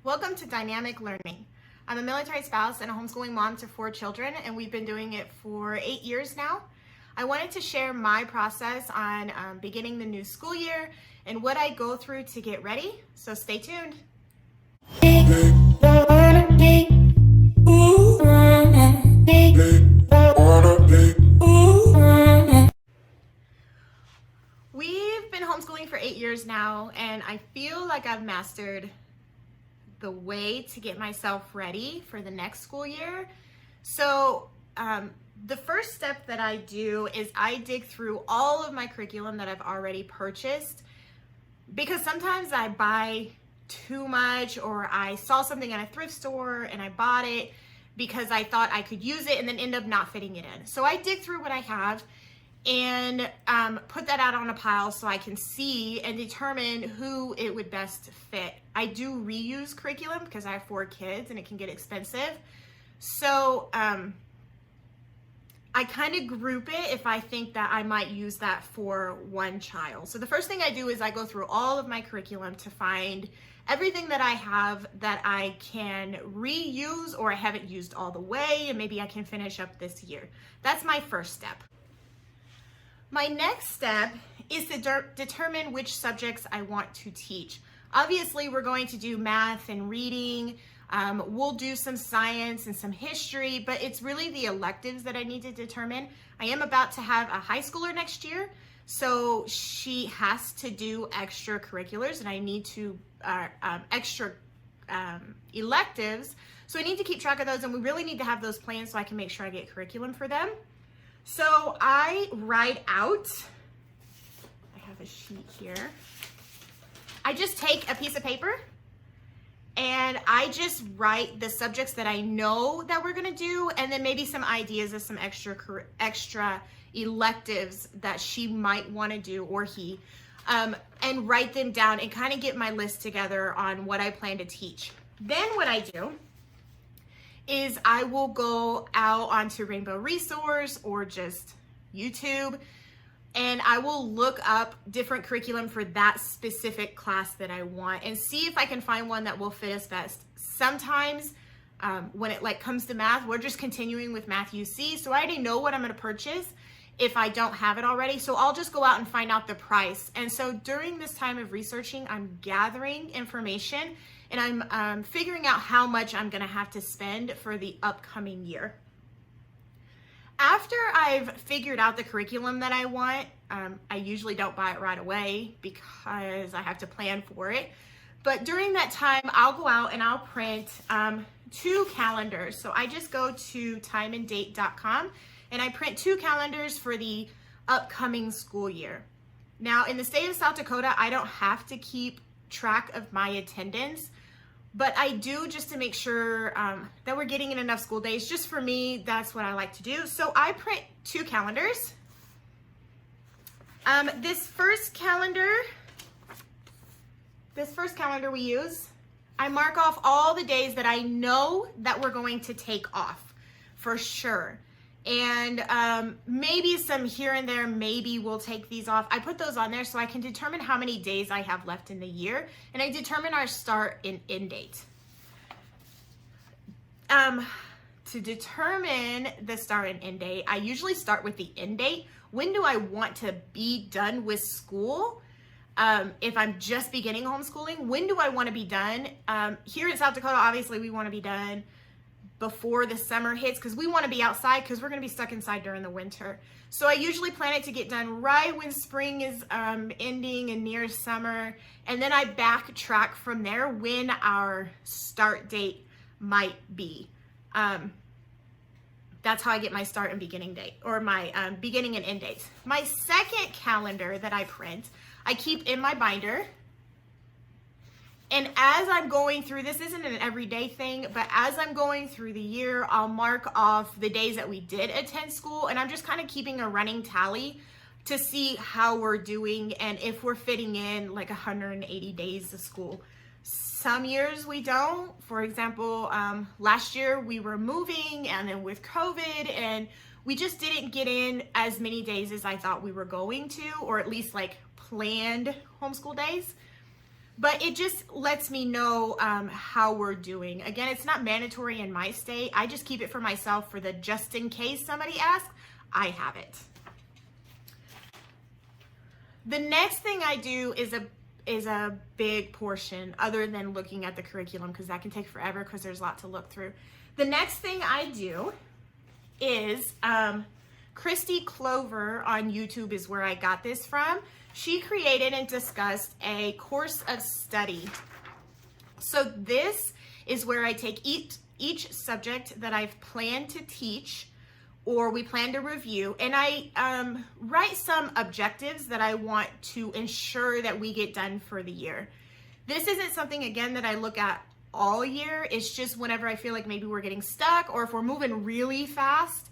Welcome to Dynamic Learning. I'm a military spouse and a homeschooling mom to 4 children, and we've been doing it for 8 years now. I wanted to share my process on beginning the new school year and what I go through to get ready, so stay tuned. We've been homeschooling for 8 years now, and I feel like I've mastered the way to get myself ready for the next school year. So the first step that I do is I dig through all of my curriculum that I've already purchased, because sometimes I buy too much, or I saw something at a thrift store and I bought it because I thought I could use it and then end up not fitting it in. So I dig through what I have and put that out on a pile so I can see and determine who it would best fit. I do reuse curriculum because I have 4 kids and it can get expensive. So I kind of group it if I think that I might use that for one child. So the first thing I do is I go through all of my curriculum to find everything that I have that I can reuse or I haven't used all the way, and maybe I can finish up this year. That's my first step. My next step is to determine which subjects I want to teach. Obviously, we're going to do math and reading. We'll do some science and some history, but it's really the electives that I need to determine. I am about to have a high schooler next year, so she has to do extracurriculars, and I need to extra electives. So I need to keep track of those, and we really need to have those planned so I can make sure I get curriculum for them. So I write out, I have a sheet here. I just take a piece of paper and I just write the subjects that I know that we're gonna do, and then maybe some ideas of some extra electives that she might wanna do, or he, and write them down and kind of get my list together on what I plan to teach. Then what I do is I will go out onto Rainbow Resource or just YouTube, and I will look up different curriculum for that specific class that I want and see if I can find one that will fit us best. Sometimes when it comes to math, we're just continuing with Math UC, so I already know what I'm going to purchase if I don't have it already, so I'll just go out and find out the price. And so during this time of researching, I'm gathering information and I'm figuring out how much I'm gonna have to spend for the upcoming year. After I've figured out the curriculum that I want, I usually don't buy it right away because I have to plan for it. But during that time, I'll go out and I'll print 2 calendars. So I just go to timeanddate.com and I print 2 calendars for the upcoming school year. Now, in the state of South Dakota, I don't have to keep track of my attendance, but I do just to make sure that we're getting in enough school days. Just for me, that's what I like to do. So I print 2 calendars. This first calendar we use, I mark off all the days that I know that we're going to take off for sure. And maybe some here and there, maybe we'll take these off. I put those on there so I can determine how many days I have left in the year, and I determine our start and end date. To determine the start and end date, I usually start with the end date. When do I want to be done with school? If I'm just beginning homeschooling, when do I want to be done? Here in South Dakota, obviously we want to be done before the summer hits because we want to be outside because we're going to be stuck inside during the winter. So I usually plan it to get done right when spring is ending and near summer, and then I backtrack from there when our start date might be. That's how I get my start and beginning date, or my beginning and end dates. My second calendar that I print, I keep in my binder. And as I'm going through, this isn't an everyday thing, but as I'm going through the year, I'll mark off the days that we did attend school, and I'm just kind of keeping a running tally to see how we're doing and if we're fitting in like 180 days of school. Some years we don't. For example, last year we were moving, and then with COVID, and we just didn't get in as many days as I thought we were going to, or at least like planned homeschool days. but it just lets me know how we're doing. Again, it's not mandatory in my state. I just keep it for myself for the just in case somebody asks, I have it. The next thing I do is a big portion other than looking at the curriculum, because that can take forever because there's a lot to look through. The next thing I do is Christy Clover on YouTube is where I got this from. She created and discussed a course of study. So this is where I take each subject that I've planned to teach or we plan to review, and I write some objectives that I want to ensure that we get done for the year. This isn't something, again, that I look at all year. It's just whenever I feel like maybe we're getting stuck, or if we're moving really fast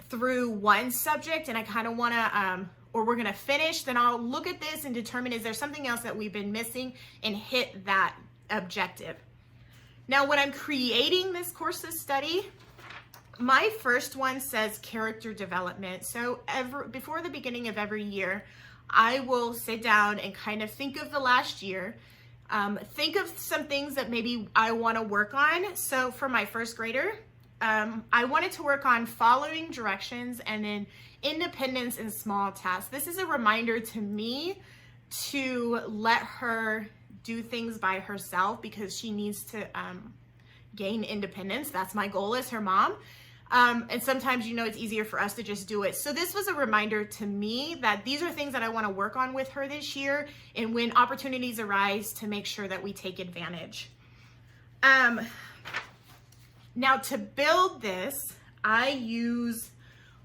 through one subject and I kind of want to, or we're going to finish, then I'll look at this and determine, is there something else that we've been missing, and hit that objective. Now, when I'm creating this course of study, my first one says character development. So before the beginning of every year, I will sit down and kind of think of the last year, think of some things that maybe I want to work on. So for my first grader, I wanted to work on following directions and then independence in small tasks. This is a reminder to me to let her do things by herself, because she needs to gain independence. That's my goal as her mom. And sometimes, it's easier for us to just do it. So this was a reminder to me that these are things that I want to work on with her this year, and when opportunities arise, to make sure that we take advantage. Now, to build this, I use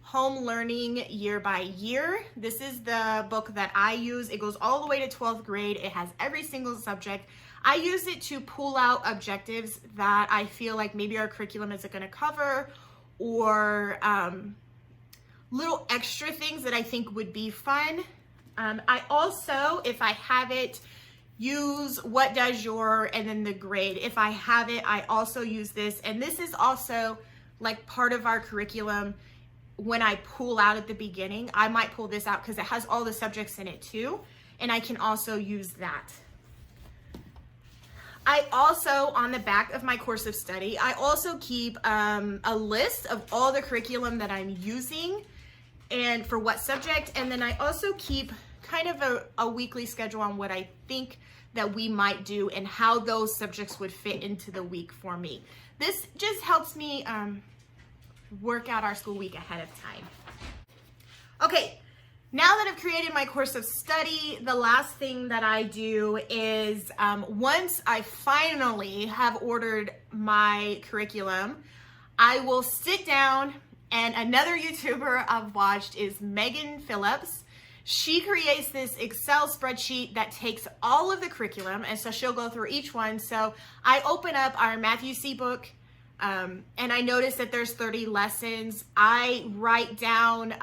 Home Learning Year by Year. This is the book that I use. It goes all the way to 12th grade. It has every single subject. I use it to pull out objectives that I feel like maybe our curriculum isn't going to cover, or little extra things that I think would be fun. I also, if I have it, use what does your, and then the grade. If I have it, I also use this. And this is also like part of our curriculum. When I pull out at the beginning, I might pull this out because it has all the subjects in it too. And I can also use that. I also, on the back of my course of study, I also keep a list of all the curriculum that I'm using and for what subject. And then I also keep kind of a weekly schedule on what I think that we might do and how those subjects would fit into the week for me. This just helps me work out our school week ahead of time. Okay. Now that I've created my course of study, the last thing that I do is once I finally have ordered my curriculum, I will sit down, and another YouTuber I've watched is Megan Phillips. She creates this Excel spreadsheet that takes all of the curriculum, and so she'll go through each one. So I open up our Matthew C book, and I notice that there's 30 lessons. I write down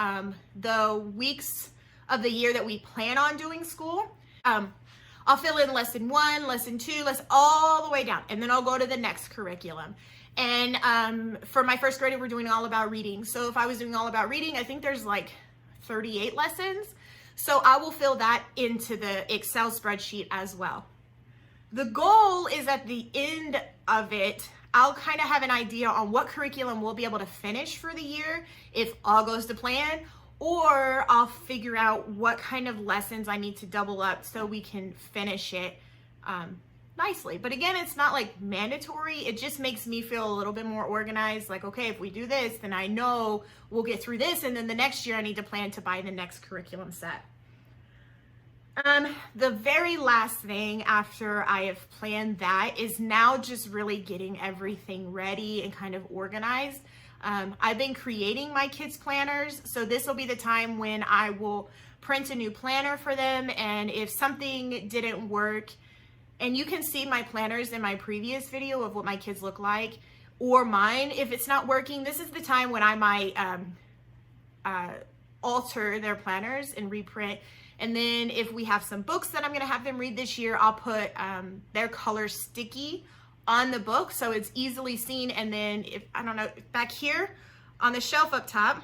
the weeks of the year that we plan on doing school. I'll fill in lesson 1, lesson 2, all the way down, and then I'll go to the next curriculum. And for my first grader, we're doing all about reading. So if I was doing all about reading, I think there's like 38 lessons. So I will fill that into the Excel spreadsheet as well. The goal is at the end of it, I'll kind of have an idea on what curriculum we'll be able to finish for the year if all goes to plan, or I'll figure out what kind of lessons I need to double up so we can finish it nicely. But again, it's not like mandatory. It just makes me feel a little bit more organized. Like, okay, if we do this, then I know we'll get through this, and then the next year I need to plan to buy the next curriculum set. The very last thing after I have planned that is now just really getting everything ready and kind of organized. I've been creating my kids' planners, so this will be the time when I will print a new planner for them, and if something didn't work, and you can see my planners in my previous video of what my kids look like, or mine, if it's not working, this is the time when I might alter their planners and reprint. And then if we have some books that I'm going to have them read this year, I'll put their color sticky on the book so it's easily seen. And then if, I don't know, back here on the shelf up top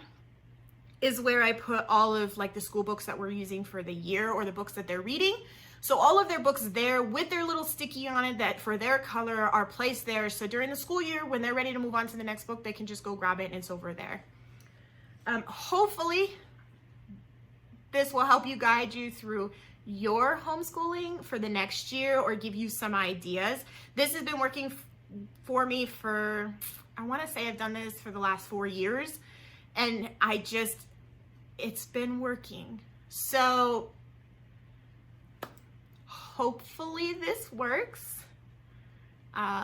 is where I put all of like the school books that we're using for the year, or the books that they're reading. So all of their books there with their little sticky on it that for their color are placed there. So during the school year, when they're ready to move on to the next book, they can just go grab it and it's over there. Hopefully this will help you guide you through your homeschooling for the next year or give you some ideas. This has been working for me for, I want to say I've done this for the last 4 years, and it's been working. So hopefully this works.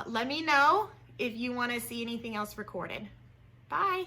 Let me know if you want to see anything else recorded. Bye.